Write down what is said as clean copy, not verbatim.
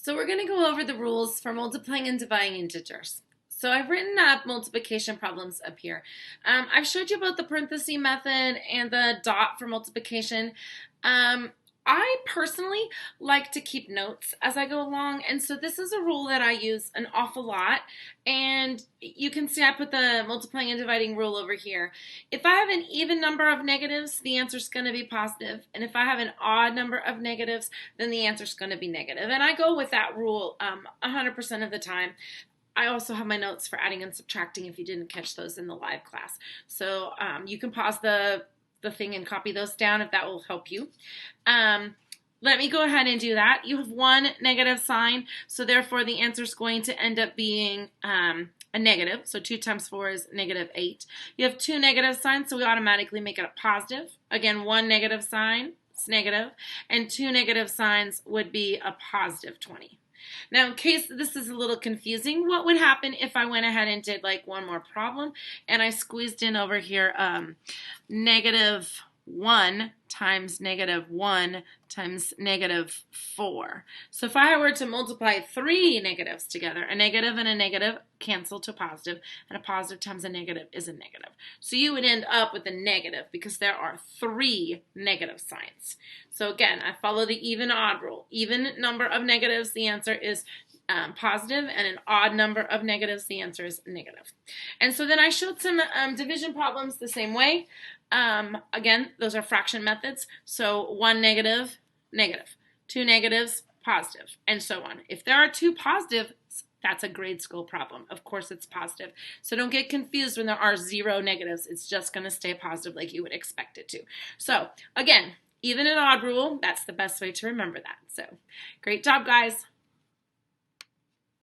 So we're going to go over the rules for multiplying and dividing integers. So I've written up multiplication problems up here. I've showed you about the parenthesis method and the dot for multiplication. I personally like to keep notes as I go along, and so this is a rule that I use an awful lot. And you can see I put the multiplying and dividing rule over here. If I have an even number of negatives, the answer is going to be positive, and if I have an odd number of negatives, then the answer is going to be negative. And I go with that rule 100% of the time. I also have my notes for adding and subtracting if you didn't catch those in the live class. So you can pause the thing and copy those down if that will help you. Let me go ahead and do that. You have one negative sign, so therefore the answer is going to end up being a negative. So 2 times 4 is -8. You have two negative signs, so we automatically make it a positive. Again, one negative sign, it's negative, and two negative signs would be a positive 20. Now, in case this is a little confusing, what would happen if I went ahead and did like one more problem and I squeezed in over here -1 times -1 times -4. So if I were to multiply three negatives together, a negative and a negative cancel to positive, and a positive times a negative is a negative. So you would end up with a negative because there are three negative signs. So again, I follow the even odd rule. Even number of negatives, the answer is positive, and an odd number of negatives, the answer is negative. And so then I showed some division problems the same way. Again, those are fraction methods. So one negative, negative. Two negatives, positive, and so on. If there are two positives, that's a grade school problem. Of course, it's positive. So don't get confused when there are 0 negatives. It's just going to stay positive like you would expect it to. So again, even and odd rule, that's the best way to remember that. So great job, guys.